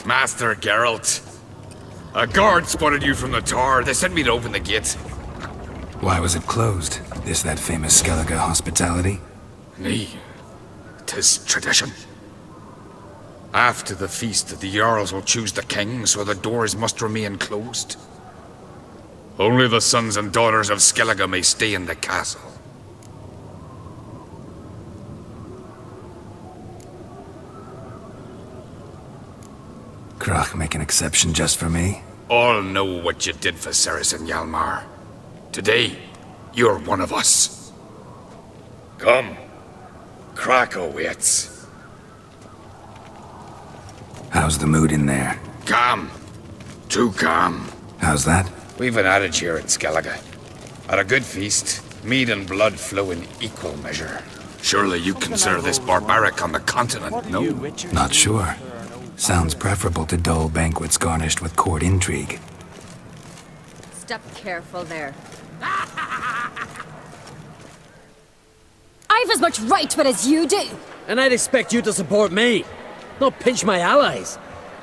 Master Geralt. A guard spotted you from the tower. They sent me to open the gate. Why was it closed? Is that famous Skellige hospitality? Nay, 'tis tradition. After the feast, the Jarls will choose the king, so the doors must remain closed. Only the sons and daughters of Skellige may stay in the castle. Krach make an exception just for me? All know what you did for Ceres and Hjalmar. Today, you're one of us. Come. Krach waits. How's the mood in there? Calm. Too calm. How's that? We've an adage here in Skellige. At a good feast, mead and blood flow in equal measure. Surely you consider this barbaric on the continent, no? Not sure. Sounds preferable to dull banquets garnished with court intrigue. Step careful there. I've as much right to it as you do. And I'd expect you to support me, not pinch my allies.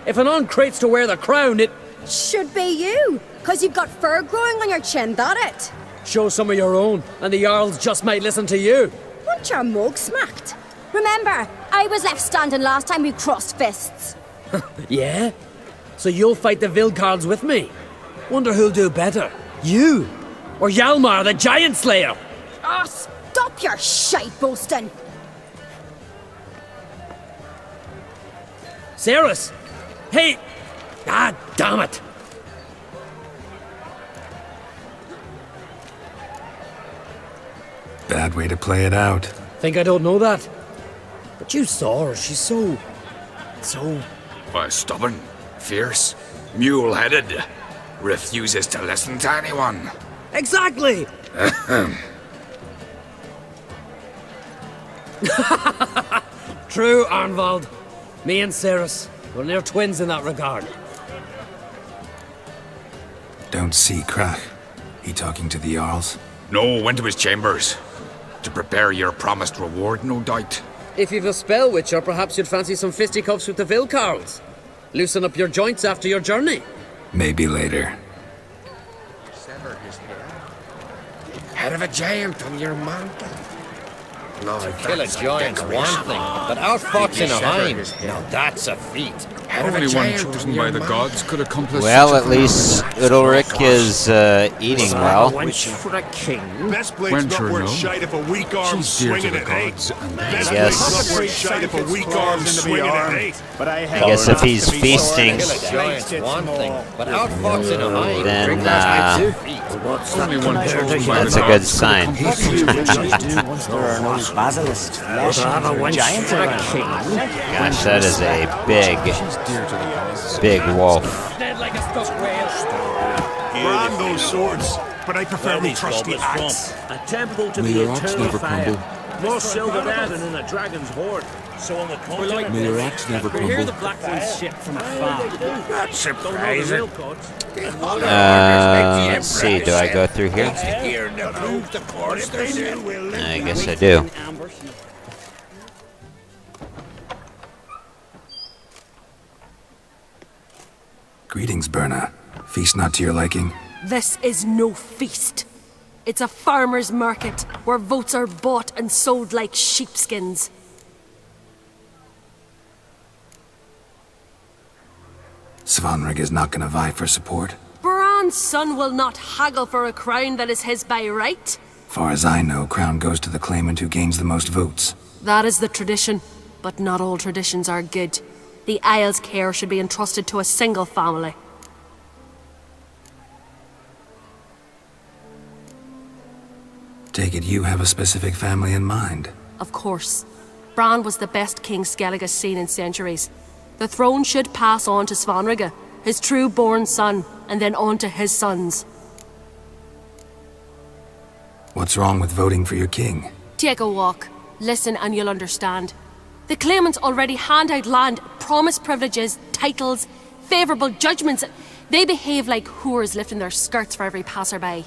If an uncrate's to wear the crown, it should be you, because you've got fur growing on your chin, that it? Show some of your own, and the Jarls just might listen to you. Want your mug smacked? Remember, I was left standing last time we crossed fists. Yeah? So you'll fight the Vilcards with me? Wonder who'll do better, you or Hjalmar the Giant Slayer? Oh, stop your shite boasting! Ceres! Hey! Ah, damn it! Bad way to play it out. Think I don't know that? But you saw her, she's so... Why, stubborn, fierce, mule-headed. Refuses to listen to anyone. Exactly! True, Arnvald. Me and Ceres, we're near twins in that regard. Don't see Krach. He talking to the Jarls? No, went to his chambers. To prepare your promised reward, no doubt. If you've a spell witcher, perhaps you'd fancy some fisticuffs with the Vilcards. Loosen up your joints after your journey. Maybe later. Head of a giant on your mantle. No, Kill a giant's one thing, but outfoxing a hind, now that's a feat. Only one chosen by the gods could accomplish. Well, at least Ulrich is eating well. For a king. Best blade's not worth shite if a weak arm swinging at eight. I guess. Not worth shite if a weak arm swinging at eight. I guess if he's feasting, Kill a giant's one thing, but outfoxing a hind, then Only one chosen by that's the a good gods. sign. Basilisk flesh and giants are a king. Gosh, that is a big wolf. Brand those swords, but I prefer me trusty axe. A temple to the eternal fire. More silver there than in a dragon's hoard. So on the continent, may your axe never we hear crumble. the Black One's ship from afar. That's Surprising. Let's see, do I go through here? I guess I do. Greetings, Berna. Feast not to your liking? This is no feast. It's a farmer's market where votes are bought and sold like sheepskins. Svanrig is not gonna vie for support? Bran's son will not haggle for a crown that is his by right. Far as I know, crown goes to the claimant who gains the most votes. That is the tradition, but not all traditions are good. The Isle's care should be entrusted to a single family. Take it you have a specific family in mind? Of course. Bran was the best king Skellige's seen in centuries. The throne should pass on to Svanrige, his true-born son, and then on to his sons. What's wrong with voting for your king? Take a walk. Listen and you'll understand. The claimants already hand out land, promise privileges, titles, favourable judgments. They behave like whores lifting their skirts for every passerby.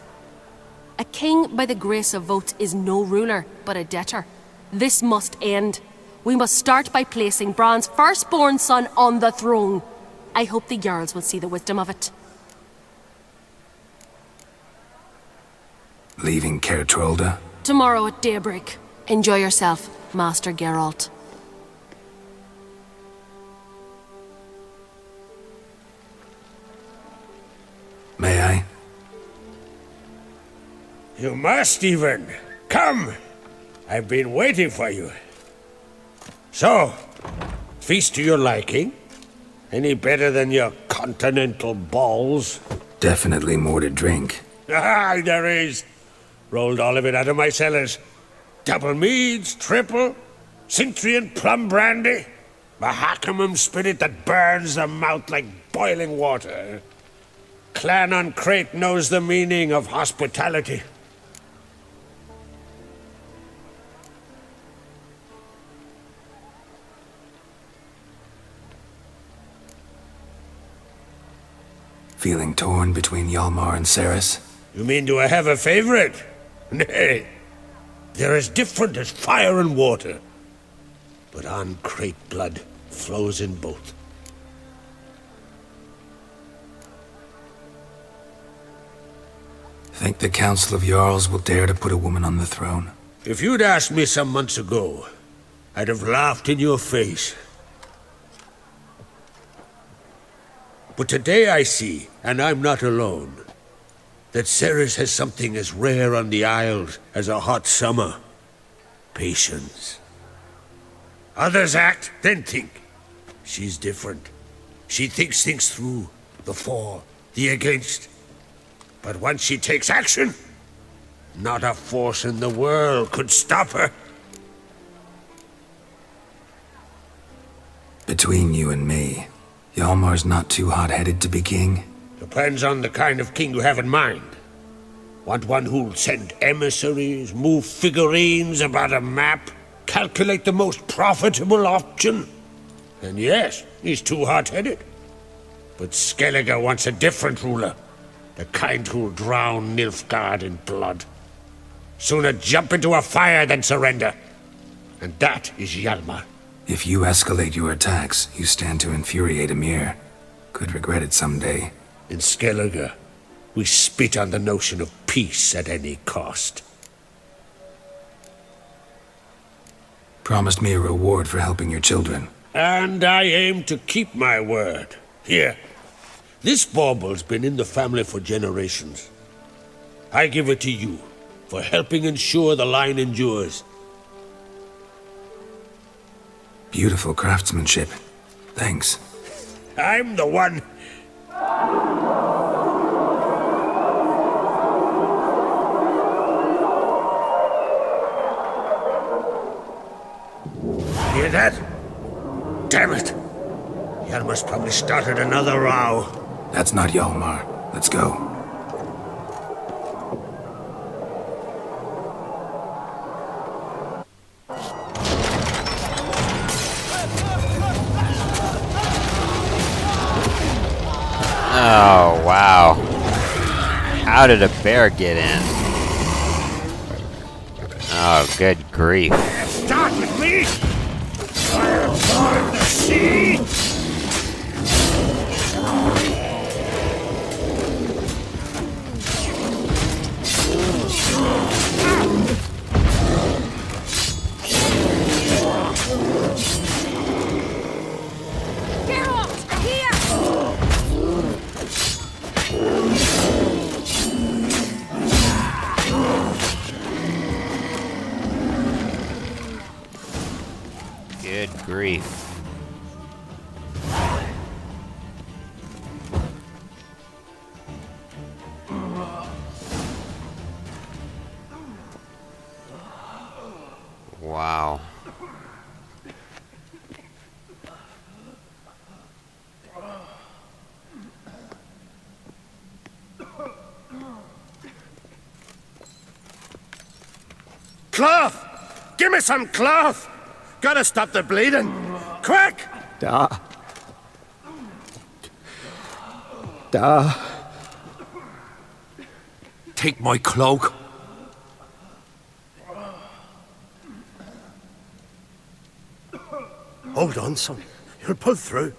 A king by the grace of votes is no ruler, but a debtor. This must end. We must start by placing Bran's firstborn son on the throne. I hope the Jarls will see the wisdom of it. Leaving Caer Trolda? Tomorrow at daybreak. Enjoy yourself, Master Geralt. May I? You must even. Come! I've been waiting for you. So, feast to your liking? Any better than your continental balls? Definitely more to drink. Ah, there is. Rolled all of it out of my cellars. Double meads, triple, Cintrian plum brandy, Mahakimum spirit that burns the mouth like boiling water. Clan on Crate knows the meaning of hospitality. Feeling torn between Hjalmar and Cerys? You mean do I have a favorite? Nay. They're as different as fire and water. But on Crate blood flows in both. Think the Council of Jarls will dare to put a woman on the throne? If you'd asked me some months ago, I'd have laughed in your face. But today I see, and I'm not alone, that Cerys has something as rare on the Isles as a hot summer. Patience. Others act, then think. She's different. She thinks things through, the for, the against. But once she takes action, not a force in the world could stop her. Between you and me, Hjalmar's not too hot-headed to be king? Depends on the kind of king you have in mind. Want one who'll send emissaries, move figurines about a map, calculate the most profitable option? And yes, he's too hot-headed. But Skellige wants a different ruler. The kind who'll drown Nilfgaard in blood. Sooner jump into a fire than surrender. And that is Hjalmar. If you escalate your attacks, you stand to infuriate Emir. Could regret it someday. In Skellige, we spit on the notion of peace at any cost. Promised me a reward for helping your children. And I aim to keep my word. Here, this bauble's been in the family for generations. I give it to you for helping ensure the line endures. Beautiful craftsmanship. Thanks. I'm the one. Hear that? Damn it! Hjalmar's probably started another row. That's not Hjalmar. Let's go. Oh, wow. How did a bear get in? Oh, good grief. Start with me! Fire the sea! Geralt, here! Good grief. Wow. Cloth! Give me some cloth! Gotta stop the bleeding! Quick! Da. Take my cloak. Hold on, son. You'll pull through.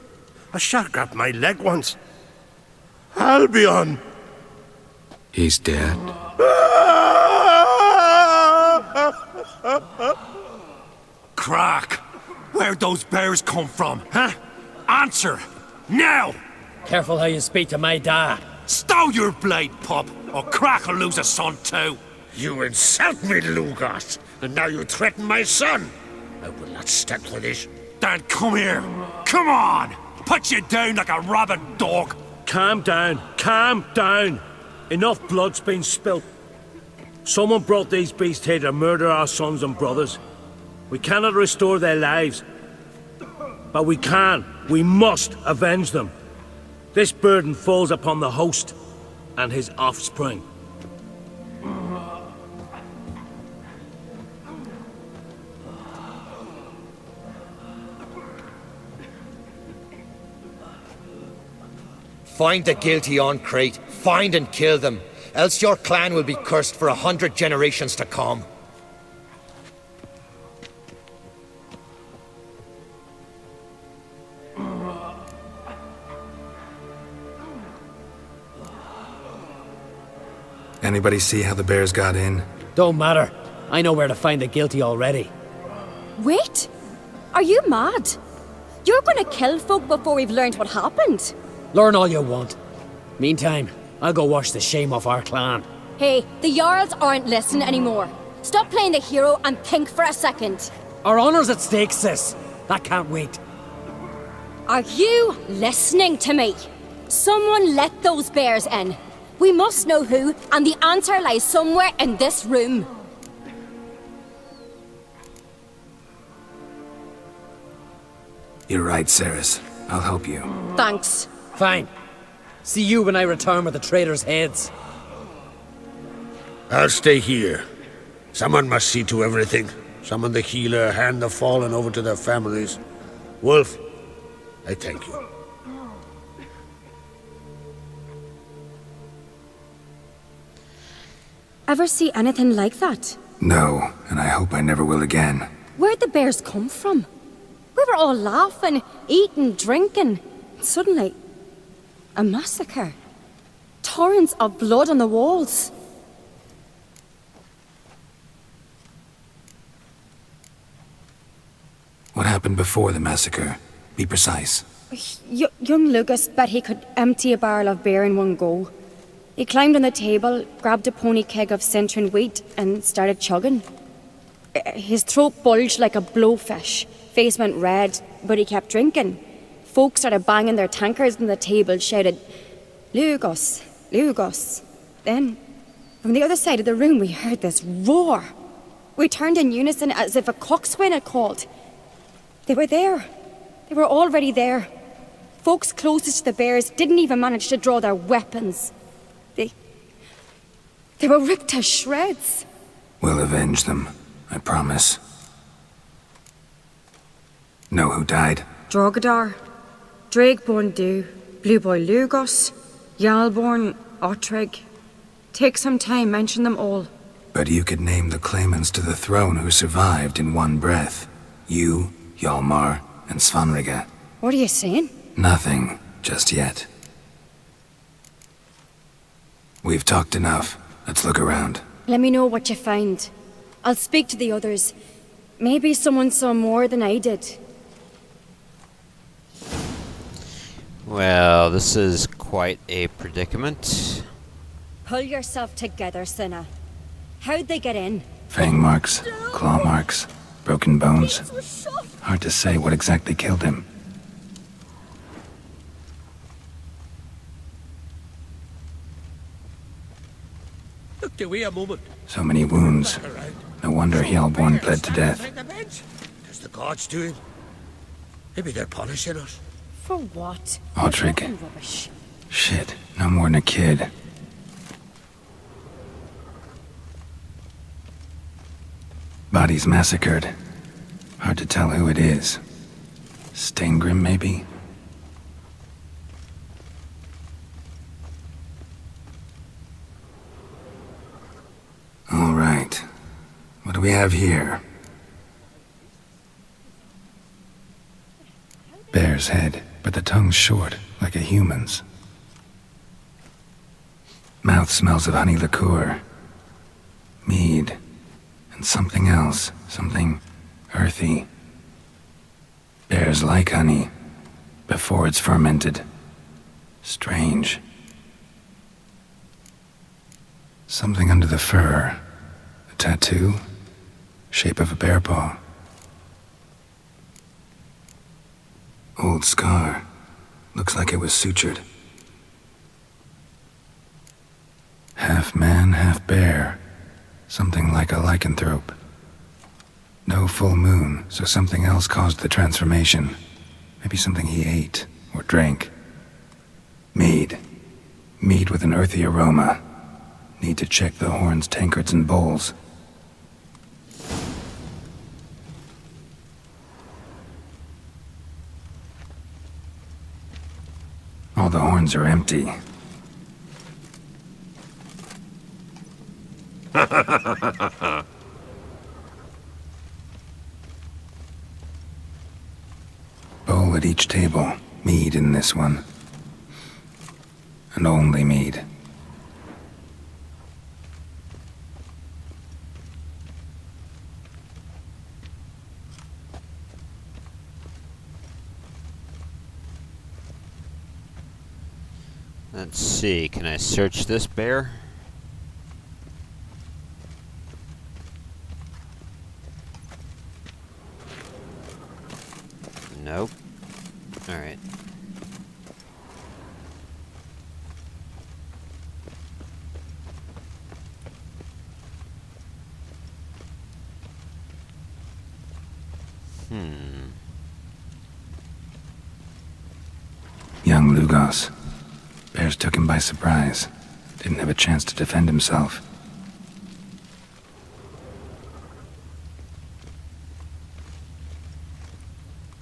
A shark grabbed my leg once. Albion! He's dead. Crack! Where'd those bears come from, huh? Answer! Now! Careful how you speak to my dad. Stow your blade, pup, or Crack will lose a son too. You insult me, Lugos, and now you threaten my son. I will not stand for this. Dan, come here. Come on! Put you down like a rabid dog. Calm down. Calm down. Enough blood's been spilt. Someone brought these beasts here to murder our sons and brothers. We cannot restore their lives. But we must avenge them. This burden falls upon the host and his offspring. Find the guilty on Crate. Find and kill them. Else your clan will be cursed for 100 generations to come. Anybody see how the bears got in? Don't matter. I know where to find the guilty already. Wait! Are you mad? You're gonna kill folk before we've learned what happened. Learn all you want. Meantime, I'll go wash the shame off our clan. Hey, the Jarls aren't listening anymore. Stop playing the hero and think for a second. Our honor's at stake, sis. That can't wait. Are you listening to me? Someone let those bears in. We must know who, and the answer lies somewhere in this room. You're right, Ceres. I'll help you. Thanks. Fine. See you when I return with the traitors' heads. I'll stay here. Someone must see to everything. Summon the healer, hand the fallen over to their families. Wolf, I thank you. Ever see anything like that? No, and I hope I never will again. Where'd the bears come from? We were all laughing, eating, drinking. Suddenly, a massacre. Torrents of blood on the walls. What happened before the massacre? Be precise. Young Lucas bet he could empty a barrel of beer in one go. He climbed on the table, grabbed a pony keg of Cintron wheat, and started chugging. His throat bulged like a blowfish. Face went red, but he kept drinking. Folks started banging their tankards on the table, shouted, "Lugos, Lugos." Then, from the other side of the room, we heard this roar. We turned in unison as if a coxswain had called. They were there. They were already there. Folks closest to the bears didn't even manage to draw their weapons. They were ripped to shreds. We'll avenge them, I promise. Know who died? Drogadar, Drakeborn Du, Blue Boy Lugos, Yalborn, Ottrig. Take some time, mention them all. But you could name the claimants to the throne who survived in one breath. You, Hjalmar, and Svanrige. What are you saying? Nothing, just yet. We've talked enough. Let's look around. Let me know what you find. I'll speak to the others. Maybe someone saw more than I did. Well, this is quite a predicament. Pull yourself together, Cinna. How'd they get in? Fang marks, claw marks, broken bones. Hard to say what exactly killed him. Look, do we a moment? So many wounds. No wonder Hjalborn bled to death. Does the gods do it? Maybe they're punishing us. For what? Ottrig. Fucking rubbish. Shit, no more than a kid. Bodies massacred. Hard to tell who it is. Steingrim, maybe? All right. What do we have here? Bear's head, but the tongue's short, like a human's. Mouth smells of honey liqueur, mead, and something else, something earthy. Bears like honey, before it's fermented. Strange. Something under the fur. A tattoo? Shape of a bear paw. Old scar. Looks like it was sutured. Half man, half bear. Something like a lycanthrope. No full moon, so something else caused the transformation. Maybe something he ate or drank. Mead. Mead with an earthy aroma. Need to check the horns, tankards, and bowls. All the horns are empty. Bowl at each table. Mead in this one. And only mead. Let's see, can I search this bear? Nope. Alright. Young Lugos. Bears took him by surprise. Didn't have a chance to defend himself.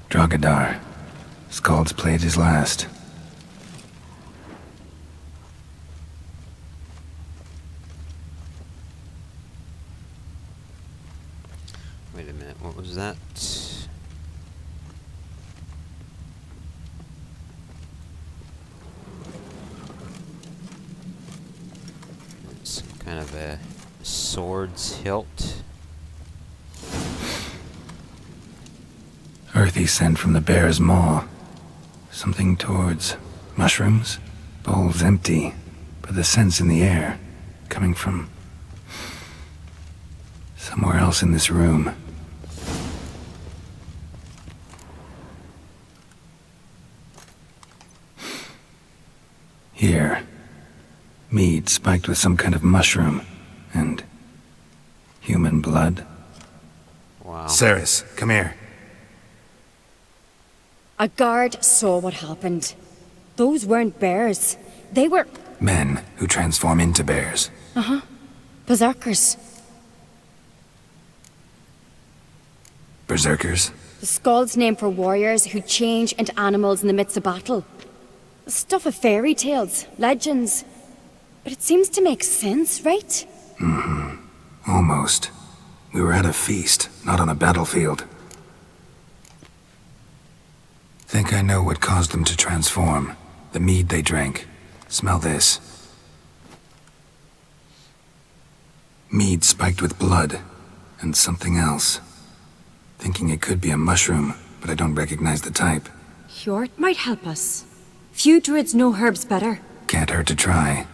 Drogadar. Skald's played his last. Wait a minute, what was that? Some kind of a sword's hilt. Earthy scent from the bear's maw. Something towards mushrooms. Bowl's empty, but the scent's in the air. Coming from somewhere else in this room. Here. Mead spiked with some kind of mushroom. And human blood. Wow. Ceres, come here. A guard saw what happened. Those weren't bears. They were... Men who transform into bears. Uh-huh. Berserkers. Berserkers? The Skald's name for warriors who change into animals in the midst of battle. The stuff of fairy tales, legends. But it seems to make sense, right? Mm-hmm. Almost. We were at a feast, not on a battlefield. Think I know what caused them to transform. The mead they drank. Smell this. Mead spiked with blood. And something else. Thinking it could be a mushroom, but I don't recognize the type. Hjort might help us. Few druids know herbs better. Can't hurt to try.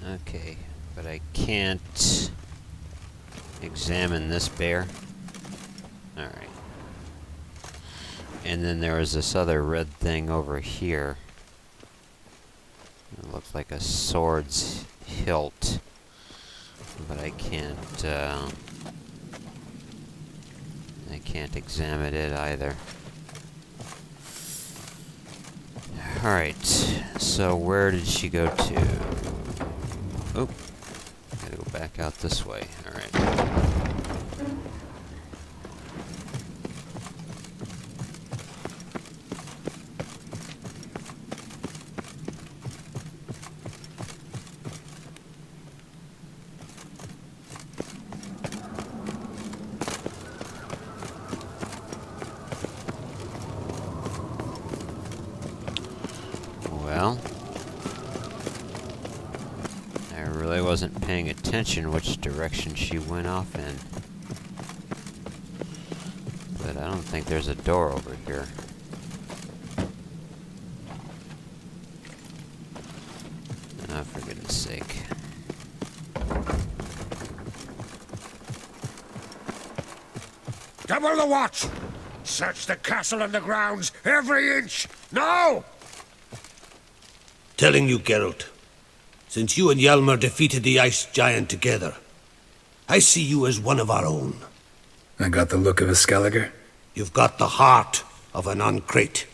Okay, but I can't examine this bear. Alright. And then there was this other red thing over here. It looks like a sword's hilt. But I can't examine it either. Alright, so where did she go to? Oh, gotta go back out this way. Alright. attention which direction she went off in. But I don't think there's a door over here. Oh, for goodness sake. Double the watch! Search the castle and the grounds, every inch! Now! Telling you, Geralt. Since you and Hjalmar defeated the ice giant together, I see you as one of our own. I got the look of a Skelliger? You've got the heart of an Uncrate.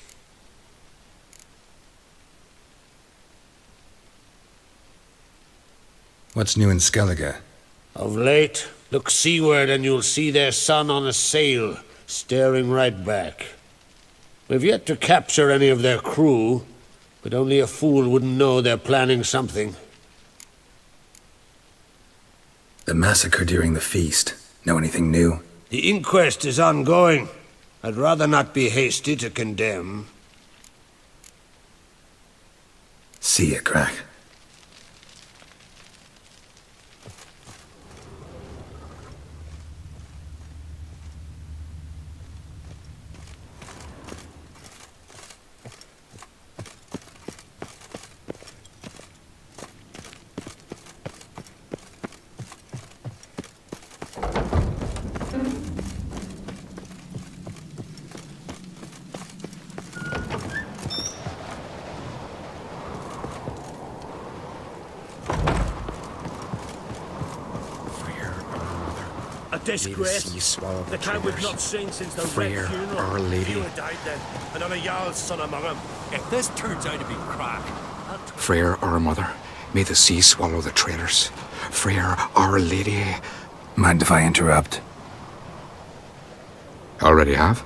What's new in Skellige? Of late, look seaward and you'll see their son on a sail, staring right back. We've yet to capture any of their crew, but only a fool wouldn't know they're planning something. The massacre during the feast. Know anything new? The inquest is ongoing. I'd rather not be hasty to condemn. See ya, Crack. A disgrace. The kind we've not seen since the Freyr, Red funeral. Our Lady. Fewer died then, and on a Jarl's son among them. If this turns out to be crack, Freyr, our mother, may the sea swallow the traitors. Freyr, Our Lady. Mind if I interrupt? Already have?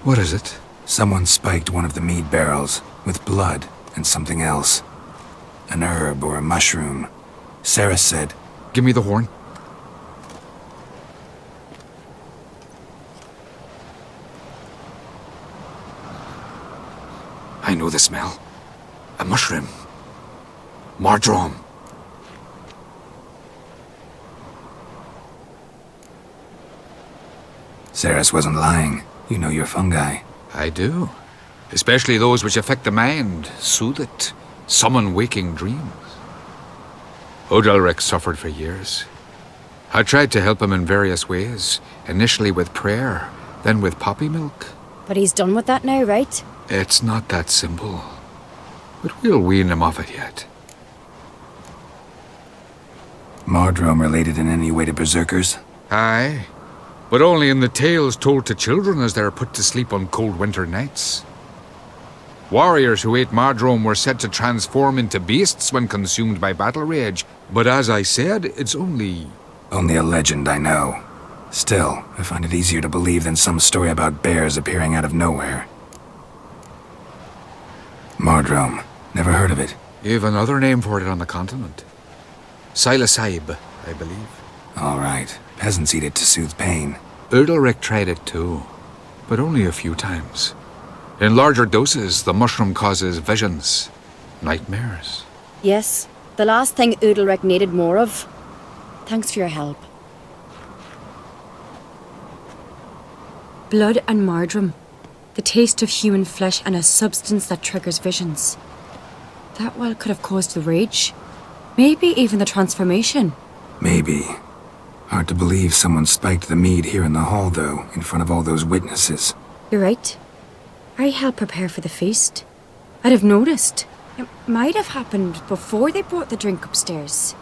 What is it? Someone spiked one of the mead barrels with blood and something else. An herb or a mushroom. Sarah said, Give me the horn. I know the smell. A mushroom. Mardrome. Ceres wasn't lying. You know your fungi. I do. Especially those which affect the mind, soothe it, summon waking dreams. Odalric suffered for years. I tried to help him in various ways, initially with prayer, then with poppy milk. But he's done with that now, right? It's not that simple. But we'll wean him off it yet. Mardrome related in any way to berserkers? Aye, but only in the tales told to children as they're put to sleep on cold winter nights. Warriors who ate Mardrome were said to transform into beasts when consumed by battle rage, but as I said, it's only... Only a legend, I know. Still, I find it easier to believe than some story about bears appearing out of nowhere. Mardrome. Never heard of it. You've another name for it on the continent. Silasaib, I believe. All right. Peasants eat it to soothe pain. Udalric tried it too, but only a few times. In larger doses, the mushroom causes visions, nightmares. Yes, the last thing Udalric needed more of. Thanks for your help. Blood and Mardrome. The taste of human flesh and a substance that triggers visions. That well could have caused the rage. Maybe even the transformation. Maybe. Hard to believe someone spiked the mead here in the hall, though, in front of all those witnesses. You're right. I helped prepare for the feast. I'd have noticed. It might have happened before they brought the drink upstairs.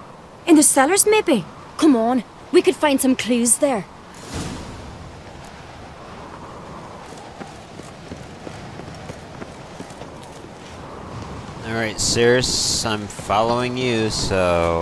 In the cellars, maybe. Come on, we could find some clues there. Alright, Circe, I'm following you, so...